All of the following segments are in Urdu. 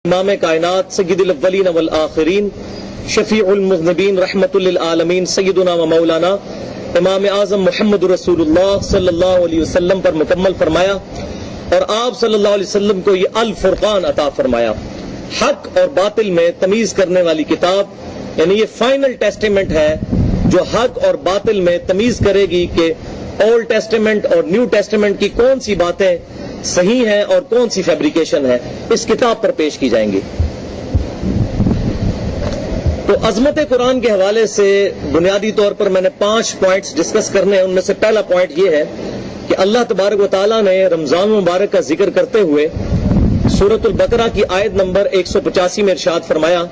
امام کائنات سید الاولین والآخرین شفیع المذنبین رحمت للعالمین سیدنا و مولانا امام اعظم محمد رسول اللہ صلی اللہ علیہ وسلم پر مکمل فرمایا اور آپ صلی اللہ علیہ وسلم کو یہ الفرقان عطا فرمایا، حق اور باطل میں تمیز کرنے والی کتاب، یعنی یہ فائنل ٹیسٹیمنٹ ہے جو حق اور باطل میں تمیز کرے گی کہ اولڈ ٹیسٹیمنٹ اور نیو ٹیسٹیمنٹ کی کون سی باتیں صحیح ہیں اور کون سی فیبریکیشن ہے، اس کتاب پر پیش کی جائیں گی۔ تو عظمت قرآن کے حوالے سے بنیادی طور پر میں نے 5 پوائنٹس ڈسکس کرنے ہیں۔ ان میں سے پہلا پوائنٹ یہ ہے کہ اللہ تبارک و تعالیٰ نے رمضان مبارک کا ذکر کرتے ہوئے سورۃ البقرہ کی آیت نمبر 185 میں ارشاد فرمایا،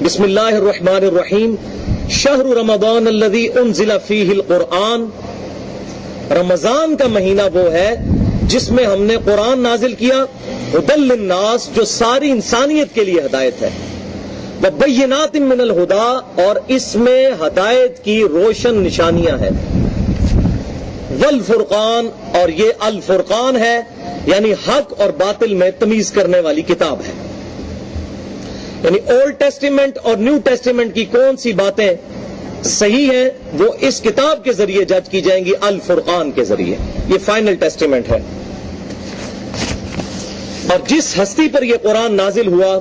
بسم اللہ الرحمن الرحیم، شہر رمضان الذی انزل فیہ القرآن، رمضان کا مہینہ وہ ہے جس میں ہم نے قرآن نازل کیا، ہدی للناس، جو ساری انسانیت کے لیے ہدایت ہے، وبینات من الہدی، اور اس میں ہدایت کی روشن نشانیاں ہیں، والفرقان، اور یہ الفرقان ہے یعنی حق اور باطل میں تمیز کرنے والی کتاب ہے۔ یعنی اولڈ ٹیسٹیمنٹ اور نیو ٹیسٹیمنٹ کی کون سی باتیں صحیح ہیں وہ اس کتاب کے ذریعے جج کی جائیں گی، الفرقان کے ذریعے۔ یہ فائنل ٹیسٹیمنٹ ہے، اور جس ہستی پر یہ قرآن نازل ہوا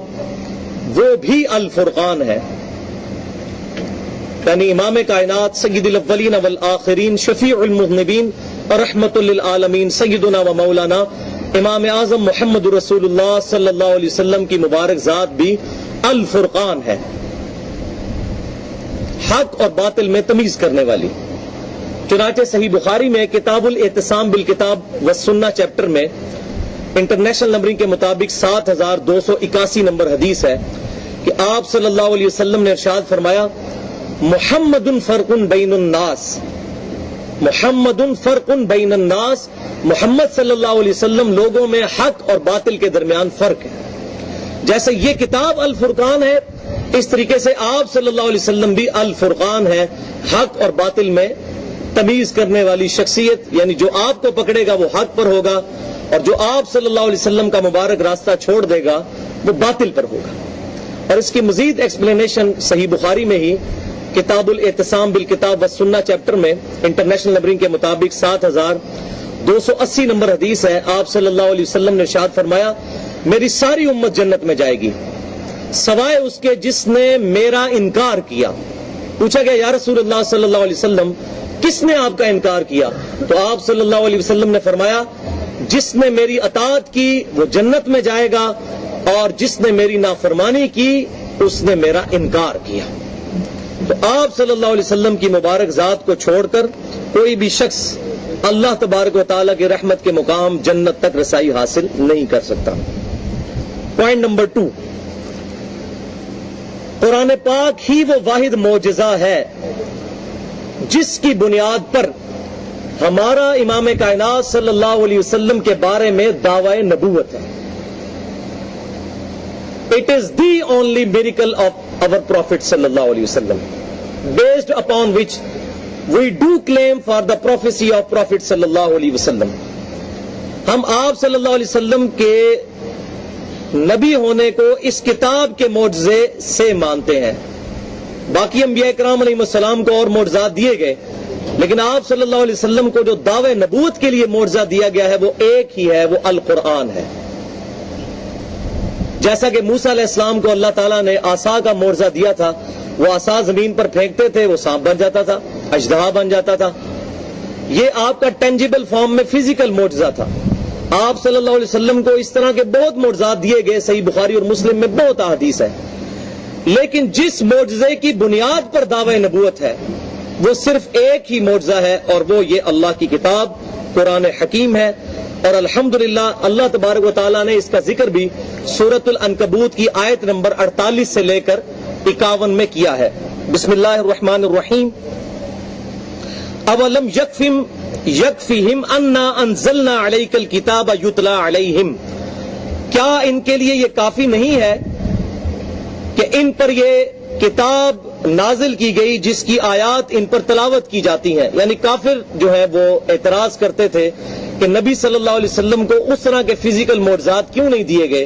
وہ بھی الفرقان ہے، یعنی امام کائنات سید الاولین والآخرین شفیع المذنبین رحمت للعالمین سیدنا و مولانا امام اعظم محمد رسول اللہ صلی اللہ علیہ وسلم کی مبارک ذات بھی الفرقان ہے، حق اور باطل میں تمیز کرنے والی۔ چنانچہ صحیح بخاری میں کتاب الاعتصام بالکتاب والسنہ چیپٹر میں انٹرنیشنل نمبرنگ کے مطابق 7281 نمبر حدیث ہے کہ آپ صلی اللہ علیہ وسلم نے ارشاد فرمایا، محمد فرق بین الناس، محمد فرق بین الناس، محمد صلی اللہ علیہ وسلم لوگوں میں حق اور باطل کے درمیان فرق ہے۔ جیسے یہ کتاب الفرقان ہے، اس طریقے سے آپ صلی اللہ علیہ وسلم بھی الفرقان ہے، حق اور باطل میں تمیز کرنے والی شخصیت، یعنی جو آپ کو پکڑے گا وہ حق پر ہوگا، اور جو آپ صلی اللہ علیہ وسلم کا مبارک راستہ چھوڑ دے گا وہ باطل پر ہوگا۔ اور اس کی مزید ایکسپلینیشن صحیح بخاری میں ہی کتاب الاعتصام بالکتاب والسنہ چیپٹر میں انٹرنیشنل نمبرنگ کے مطابق 7280 نمبر حدیث ہے، آپ صلی اللہ علیہ وسلم نے ارشاد فرمایا، میری ساری امت جنت میں جائے گی سوائے اس کے جس نے میرا انکار کیا۔ پوچھا گیا یا رسول اللہ صلی اللہ علیہ وسلم کس نے آپ کا انکار کیا؟ تو آپ صلی اللہ علیہ وسلم نے فرمایا، جس نے میری اطاعت کی وہ جنت میں جائے گا، اور جس نے میری نافرمانی کی اس نے میرا انکار کیا۔ تو آپ صلی اللہ علیہ وسلم کی مبارک ذات کو چھوڑ کر کوئی بھی شخص اللہ تبارک و تعالیٰ کی رحمت کے مقام جنت تک رسائی حاصل نہیں کر سکتا۔ پوائنٹ نمبر 2، قرآن پاک ہی وہ واحد معجزہ ہے جس کی بنیاد پر ہمارا امام کائنات صلی اللہ علیہ وسلم کے بارے میں دعوی نبوت ہے۔ It is the only miracle of our Prophet صلی اللہ علیہ وسلم based upon which we do claim for the prophecy of Prophet صلی اللہ علیہ وسلم۔ ہم آپ صلی اللہ علیہ وسلم کے نبی ہونے کو اس کتاب کے معجزے سے مانتے ہیں۔ باقی انبیاء کرام علیہ السلام کو اور معجزات دیے گئے، لیکن آپ صلی اللہ علیہ وسلم کو جو دعوے نبوت کے لیے معجزہ دیا گیا ہے وہ ایک ہی ہے، وہ القرآن ہے۔ جیسا کہ موسیٰ علیہ السلام کو اللہ تعالیٰ نے عصا کا معجزہ دیا تھا، وہ عصا زمین پر پھینکتے تھے، وہ سانپ بن جاتا تھا، اژدہا بن جاتا تھا۔ یہ آپ کا ٹینجیبل فارم میں فزیکل معجزہ تھا۔ آپ صلی اللہ علیہ وسلم کو اس طرح کے بہت معجزات دیے گئے، صحیح بخاری اور مسلم میں بہت احادیث ہے، لیکن جس معجزے کی بنیاد پر دعوی نبوت ہے وہ صرف ایک ہی معجزہ ہے، اور وہ یہ اللہ کی کتاب قرآن حکیم ہے۔ اور الحمدللہ اللہ تبارک و تعالیٰ نے اس کا ذکر بھی سورۃ العنکبوت کی آیت نمبر 48 سے لے کر 51 میں کیا ہے۔ بسم اللہ الرحمن الرحیم، اولم یکفہم انا انزلنا علیک الکتاب یتلی علیہم، کیا ان کے لیے یہ کافی نہیں ہے کہ ان پر یہ کتاب نازل کی گئی جس کی آیات ان پر تلاوت کی جاتی ہیں؟ یعنی کافر جو ہے وہ اعتراض کرتے تھے کہ نبی صلی اللہ علیہ وسلم کو اس طرح کے فزیکل معجزات کیوں نہیں دیے گئے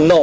9,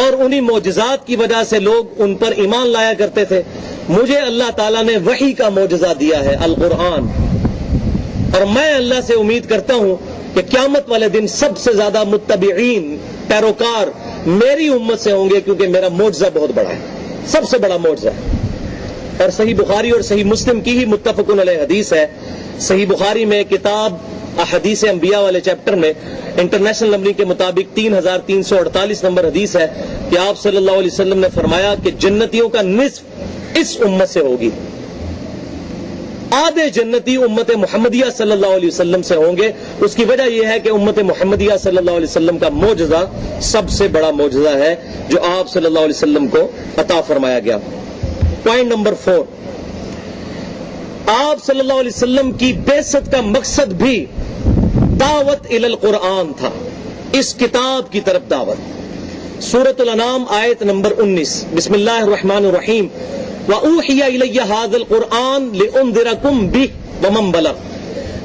اور انہی معجزات کی وجہ سے لوگ ان پر ایمان لایا کرتے تھے. مجھے اللہ تعالیٰ نے وحی کا معجزہ دیا ہے، القرآن، اور میں اللہ سے امید کرتا ہوں کہ قیامت والے دن سب سے زیادہ متبعین، پیروکار میری امت سے ہوں گے، کیونکہ میرا معجزہ بہت بڑا ہے، سب سے بڑا معجزہ ہے. اور صحیح بخاری اور صحیح مسلم کی ہی متفق علیہ حدیث ہے. صحیح بخاری میں کتاب احادیث انبیاء والے چیپٹر میں انٹرنیشنل نمبرنگ کے مطابق 3348 نمبر حدیث ہے کہ آپ صلی اللہ علیہ وسلم نے فرمایا کہ جنتیوں کا نصف اس امت سے ہوگی. آدھے جنتی امت محمدیہ صلی اللہ علیہ وسلم سے ہوں گے. اس کی وجہ یہ ہے کہ امت محمدیہ صلی اللہ علیہ وسلم کا معجزہ سب سے بڑا معجزہ ہے جو آپ صلی اللہ علیہ وسلم کو عطا فرمایا گیا. پوائنٹ نمبر 4، آپ صلی اللہ علیہ وسلم کی بعثت کا مقصد بھی دعوت الی القرآن تھا، اس کتاب کی طرف دعوت. سورۃ الانعام آیت نمبر 19، بسم اللہ الرحمن الرحیم، وَأُوحِيَ إِلَيَّ هَذَا الْقُرْآنُ لِأُنذِرَكُمْ بِهِ وَمَنْ بَلَغَ.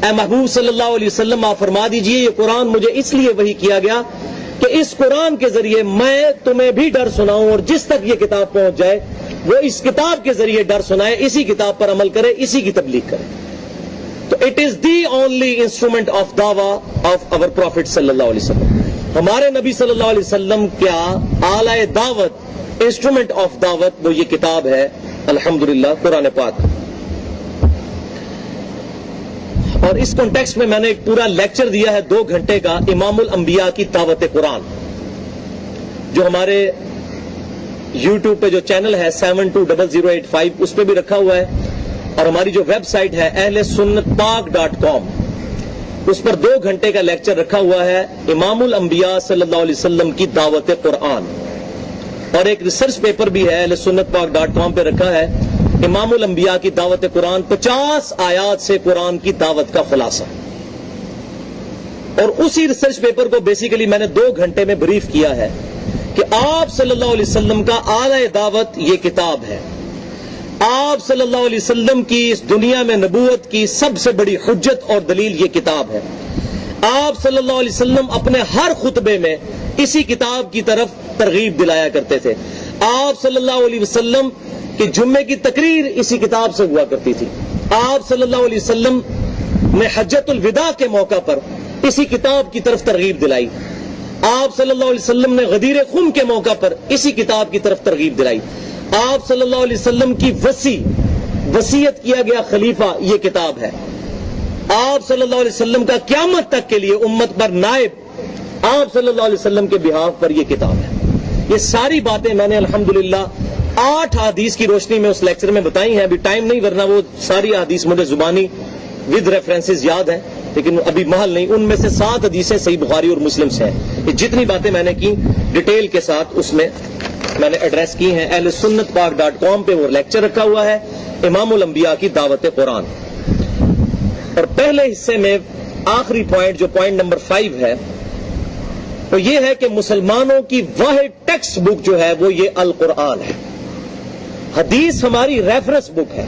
اے محبوب صلی اللہ علیہ وسلم آپ فرما دیجئے یہ قرآن مجھے اس لیے وحی کیا گیا کہ اس قرآن کے ذریعے میں تمہیں بھی ڈر سناؤں، اور جس تک یہ کتاب پہنچ جائے وہ اس کتاب کے ذریعے ڈر سنائے، اسی کتاب پر عمل کرے، اسی کی تبلیغ کرے. تو it is the only instrument of دعویٰ آف اوور پروفٹ صلی اللہ علیہ وسلم. ہمارے نبی صلی اللہ علیہ وسلم کیا آلہ دعوت، انسٹرومنٹ آف دعوت وہ یہ کتاب ہے الحمدللہ قرآن پاک. اور اس کانٹیکسٹ میں نے ایک پورا لیکچر دیا ہے 2 گھنٹے کا، امام الانبیاء کی دعوت قرآن، جو ہمارے یوٹیوب پہ جو چینل ہے 720085 اس پہ بھی رکھا ہوا ہے، اور ہماری جو ویب سائٹ ہے ahlesunnatpak.com اس پر 2 گھنٹے کا لیکچر رکھا ہوا ہے امام الانبیاء صلی اللہ علیہ وسلم کی دعوت قرآن. اور ایک ریسرچ پیپر بھی ہے ahlesunnatpak.com پہ رکھا ہے امام الانبیاء کی دعوت قرآن، 50 آیات سے قرآن کی دعوت کا خلاصہ. اور اسی ریسرچ پیپر کو بیسیکلی میں نے 2 گھنٹے میں بریف کیا ہے کہ آپ صلی اللہ علیہ وسلم کا اعلی دعوت یہ کتاب ہے. آپ صلی اللہ علیہ وسلم کی اس دنیا میں نبوت کی سب سے بڑی حجت اور دلیل یہ کتاب ہے. آپ صلی اللہ علیہ وسلم اپنے ہر خطبے میں اسی کتاب کی طرف ترغیب دلایا کرتے تھے. آپ صلی اللہ علیہ وسلم کی جمعے کی تقریر اسی کتاب سے ہوا کرتی تھی. آپ صلی اللہ علیہ وسلم نے حجۃ الوداع کے موقع پر اسی کتاب کی طرف ترغیب دلائی. آپ صلی اللہ علیہ وسلم نے غدیر خم کے موقع پر اسی کتاب کی طرف ترغیب دلائی. آپ صلی اللہ علیہ وسلم کی وصیت کیا گیا خلیفہ یہ کتاب ہے. آپ صلی اللہ علیہ وسلم کا قیامت تک کے لیے امت پر نائب آپ صلی اللہ علیہ وسلم کے بہاف پر یہ کتاب ہے. یہ ساری باتیں میں نے الحمدللہ 8 حدیث کی روشنی میں اس لیکچر میں بتائی ہیں. ابھی ٹائم نہیں، ورنہ وہ ساری حدیث مجھے زبانی ود ریفرنسز یاد ہیں، لیکن ابھی محل نہیں. ان میں سے 7 حدیثیں صحیح بخاری اور مسلم سے ہیں. یہ جتنی باتیں میں نے کی ڈیٹیل کے ساتھ اس میں نے ایڈریس کی ہیں. ahlesunnatpak.com پہ وہ لیکچر رکھا ہوا ہے امام الانبیاء کی دعوت قرآن. اور پہلے حصے میں آخری پوائنٹ جو پوائنٹ نمبر 5 ہے تو یہ ہے کہ مسلمانوں کی واحد ٹیکسٹ بک جو ہے وہ یہ القرآن ہے. حدیث ہماری ریفرنس بک ہے.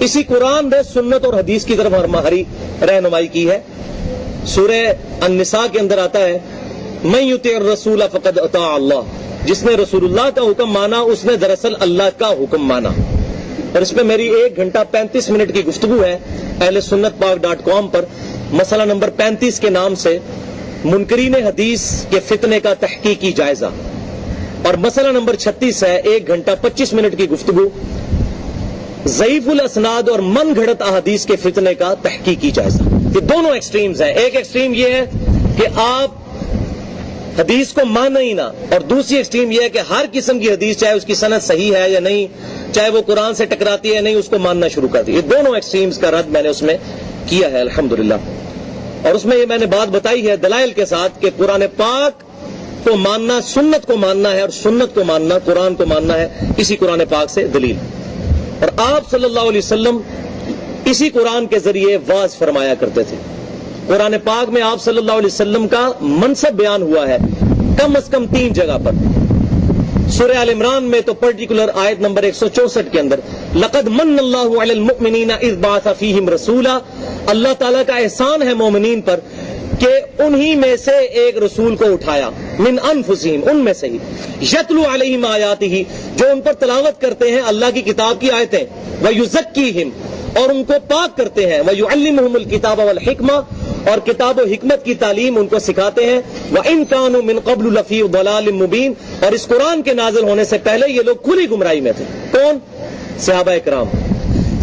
اسی قرآن نے سنت اور حدیث کی طرف ہماری رہنمائی کی ہے. سورہ النساء کے اندر آتا ہے من یطع الرسول فقد اطاع اللہ، جس نے رسول اللہ کا حکم مانا اس نے دراصل اللہ کا حکم مانا. اور اس پہ میری 1 گھنٹہ 35 منٹ کی گفتگو ہے ahlesunnatpak.com پر، مسئلہ نمبر 35 کے نام سے منکرین حدیث کے فتنے کا تحقیقی جائزہ. اور مسئلہ نمبر 36 ہے 1 گھنٹہ 25 منٹ کی گفتگو ضعیف الاسناد اور من گھڑت احادیث کے فتنے کا تحقیقی جائزہ. یہ دونوں ایکسٹریمز ہیں. ایک ایکسٹریم یہ ہے کہ آپ حدیث کو مانا ہی نہ، اور دوسری ایکسٹریم یہ ہے کہ ہر قسم کی حدیث چاہے اس کی سند صحیح ہے یا نہیں، چاہے وہ قرآن سے ٹکراتی ہے یا نہیں، اس کو ماننا شروع کر دی. یہ دونوں ایکسٹریمز کا رد میں نے اس میں کیا ہے الحمدللہ. اور اس میں یہ میں نے بات بتائی ہے دلائل کے ساتھ کہ قرآن پاک کو ماننا سنت کو ماننا ہے، اور سنت کو ماننا قرآن کو ماننا ہے. اسی قرآن پاک سے دلیل. اور آپ صلی اللہ علیہ وسلم اسی قرآن کے ذریعے واعظ فرمایا کرتے تھے. قرآن پاک میں آپ صلی اللہ علیہ وسلم کا منصب بیان ہوا ہے کم از کم 3 جگہ پر. سورہ آل عمران میں تو پرٹیکولر آیت نمبر 164 کے اندر لقد من اللہ علی المؤمنین اذ بعث فیہم رسولا، اللہ تعالیٰ کا احسان ہے مومنین پر کہ انہی میں سے ایک رسول کو اٹھایا، من انفسہم، ان میں سے ہی، یتلو علیہم آیاتہ، جو ان پر تلاوت کرتے ہیں اللہ کی کتاب کی آیتیں، ویزکیہم، اور ان کو پاک کرتے ہیں، ویعلمہم الکتاب والحکمہ، اور کتاب و حکمت کی تعلیم ان کو سکھاتے ہیں، وَإِن كَانُوا مِن قَبْلُ لَفِي ضَلَالٍ مُبِينٍ، اور اس قرآن کے نازل ہونے سے پہلے یہ لوگ کھلی گمراہی میں تھے۔ کون؟ صحابہ اکرام۔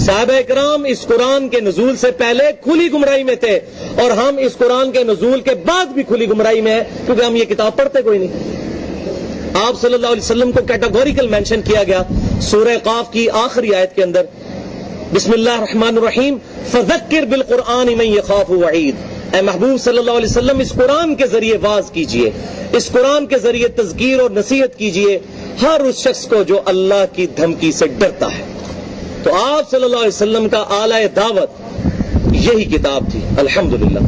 صحابہ اکرام اس قرآن کے نزول سے پہلے کھلی گمراہی میں تھے، اور ہم اس قرآن کے نزول کے بعد بھی کھلی گمراہی میں ہیں، کیونکہ ہم یہ کتاب پڑھتے کوئی نہیں۔ آپ صلی اللہ علیہ وسلم کو کیٹاگوریکل مینشن کیا گیا سورہ قاف کی آخری آیت کے اندر، بسم اللہ الرحمن الرحیم، فذکر بالقرآن من یخاف وعید، اے محبوب صلی اللہ علیہ وسلم اس قرآن کے ذریعے واعظ کیجئے، اس قرآن کے ذریعے تذکیر اور نصیحت کیجئے ہر اس شخص کو جو اللہ کی دھمکی سے ڈرتا ہے۔ تو آپ صلی اللہ علیہ وسلم کا اعلی دعوت یہی کتاب تھی، الحمدللہ۔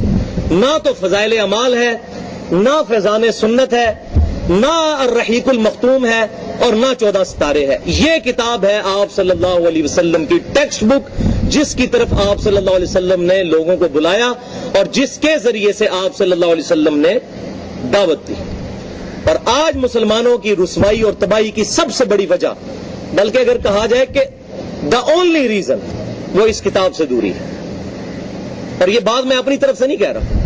نہ تو فضائل اعمال ہے، نہ فیضان سنت ہے، نہ الرحیق المختوم ہے، اور نہ 14 ستارے ہے۔ یہ کتاب ہے آپ صلی اللہ علیہ وسلم کی ٹیکسٹ بک، جس کی طرف آپ صلی اللہ علیہ وسلم نے لوگوں کو بلایا اور جس کے ذریعے سے آپ صلی اللہ علیہ وسلم نے دعوت دی۔ اور آج مسلمانوں کی رسوائی اور تباہی کی سب سے بڑی وجہ، بلکہ اگر کہا جائے کہ دا اونلی ریزن، وہ اس کتاب سے دوری ہے۔ اور یہ بات میں اپنی طرف سے نہیں کہہ رہا،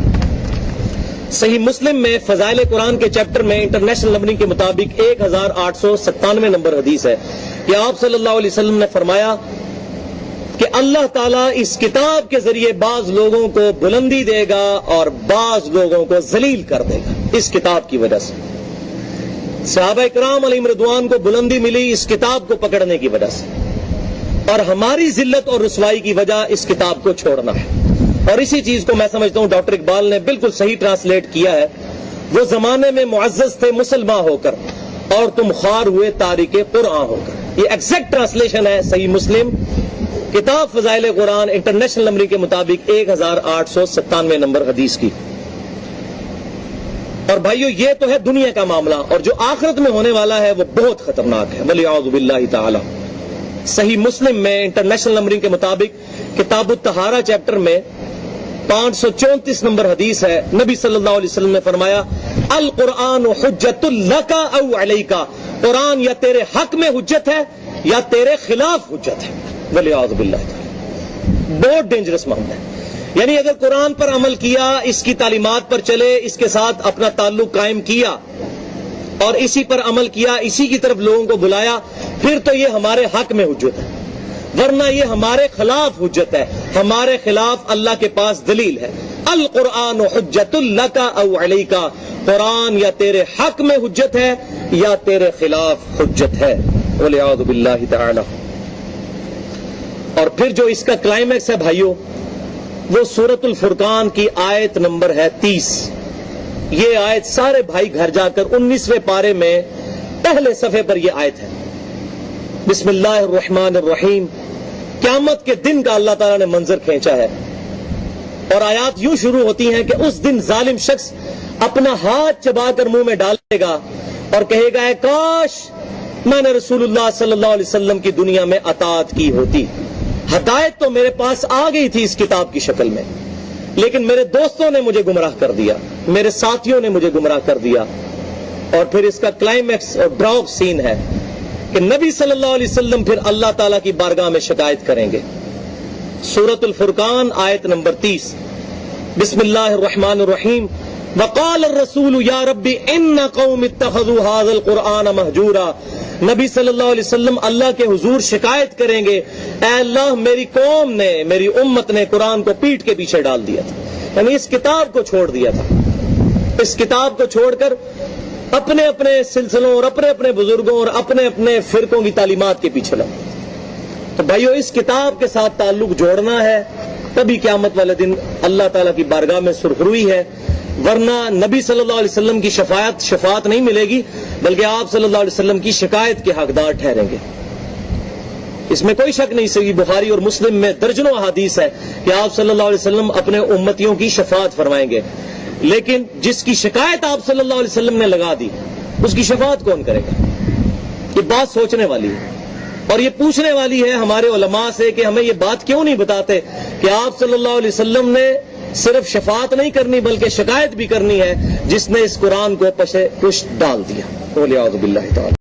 صحیح مسلم میں فضائل قرآن کے چیپٹر میں انٹرنیشنل نمبرنگ کے مطابق 1897 نمبر حدیث ہے کہ آپ صلی اللہ علیہ وسلم نے فرمایا کہ اللہ تعالیٰ اس کتاب کے ذریعے بعض لوگوں کو بلندی دے گا اور بعض لوگوں کو ذلیل کر دے گا اس کتاب کی وجہ سے۔ صحابہ اکرام علیہم رضوان کو بلندی ملی اس کتاب کو پکڑنے کی وجہ سے، اور ہماری ذلت اور رسوائی کی وجہ اس کتاب کو چھوڑنا ہے۔ اور اسی چیز کو میں سمجھتا ہوں ڈاکٹر اقبال نے بالکل صحیح ٹرانسلیٹ کیا ہے، وہ زمانے میں معزز تھے مسلمان ہو کر اور تم خوار ہوئے تارک قرآن ہو کر۔ یہ ایگزیکٹ ٹرانسلیشن ہے صحیح مسلم کتاب فضائل قرآن انٹرنیشنل نمبرنگ کے مطابق 1897 نمبر حدیث کی۔ اور بھائیو یہ تو ہے دنیا کا معاملہ، اور جو آخرت میں ہونے والا ہے وہ بہت خطرناک ہے، وَلِعَوْذُ بِاللَّهِ تعالی۔ صحیح مسلم میں انٹرنیشنل نمبرنگ کے مطابق کتاب الطہارہ چیپٹر میں 534 نمبر حدیث ہے، نبی صلی اللہ علیہ وسلم نے فرمایا القرآن حجت لک او علیک، قرآن یا تیرے حق میں حجت ہے یا تیرے خلاف حجت ہے، والعیاذ باللہ تعالی۔ بہت ڈینجرس معاملہ ہے، یعنی اگر قرآن پر عمل کیا، اس کی تعلیمات پر چلے، اس کے ساتھ اپنا تعلق قائم کیا اور اسی پر عمل کیا، اسی کی طرف لوگوں کو بلایا، پھر تو یہ ہمارے حق میں حجت ہے، ورنہ یہ ہمارے خلاف حجت ہے، ہمارے خلاف اللہ کے پاس دلیل ہے۔ القرآن حجت لک او علیک، قرآن یا تیرے حق میں حجت ہے یا تیرے خلاف حجت ہے، والعیاذ باللہ تعالی۔ اور پھر جو اس کا کلائمیکس ہے بھائیو، وہ سورۃ الفرقان کی آیت نمبر ہے 30۔ یہ آیت سارے بھائی گھر جا کر 19ویں پارے میں پہلے صفحے پر یہ آیت ہے، بسم اللہ الرحمن الرحیم۔ قیامت کے دن کا اللہ تعالیٰ نے منظر کھینچا ہے، اور آیات یوں شروع ہوتی ہیں کہ اس دن ظالم شخص اپنا ہاتھ چبا کر منہ میں ڈالے گا اور کہے گا اے کاش میں نے رسول اللہ صلی اللہ علیہ وسلم کی دنیا میں اطاعت کی ہوتی، ہدایت تو میرے پاس آ گئی تھی اس کتاب کی شکل میں، لیکن میرے دوستوں نے مجھے گمراہ کر دیا، میرے ساتھیوں نے مجھے گمراہ کر دیا۔ اور پھر اس کا کلائمیکس اور ڈراپ سین ہے کہ نبی صلی اللہ علیہ وسلم پھر اللہ تعالیٰ کی بارگاہ میں شکایت کریں گے۔ سورۃ الفرقان آیت نمبر 30، بسم اللہ الرحمن الرحیم۔ وقال الرسول یا رب ان قوم اتخذوا هذا القرآن مہجورا، نبی صلی اللہ علیہ وسلم اللہ کے حضور شکایت کریں گے، اے اللہ میری قوم نے، میری امت نے قرآن کو پیٹھ کے پیچھے ڈال دیا تھا، یعنی اس کتاب کو چھوڑ دیا تھا، اس کتاب کو چھوڑ کر اپنے اپنے سلسلوں اور اپنے اپنے بزرگوں اور اپنے اپنے فرقوں کی تعلیمات کے پیچھے لگا۔ تو بھائیو اس کتاب کے ساتھ تعلق جوڑنا ہے، تبھی قیامت والے دن اللہ تعالیٰ کی بارگاہ میں سرخروئی ہے، ورنہ نبی صلی اللہ علیہ وسلم کی شفاعت نہیں ملے گی، بلکہ آپ صلی اللہ علیہ وسلم کی شکایت کے حقدار ٹھہریں گے۔ اس میں کوئی شک نہیں، صحیح بخاری اور مسلم میں درجنوں احادیث ہے کہ آپ صلی اللہ علیہ وسلم اپنے امتیوں کی شفاعت فرمائیں گے، لیکن جس کی شکایت آپ صلی اللہ علیہ وسلم نے لگا دی اس کی شفاعت کون کرے گا؟ یہ بات سوچنے والی ہے، اور یہ پوچھنے والی ہے ہمارے علماء سے کہ ہمیں یہ بات کیوں نہیں بتاتے کہ آپ صلی اللہ علیہ وسلم نے صرف شفاعت نہیں کرنی بلکہ شکایت بھی کرنی ہے جس نے اس قرآن کو پشت ڈال دیا۔ والعیاذ باللہ تعالی۔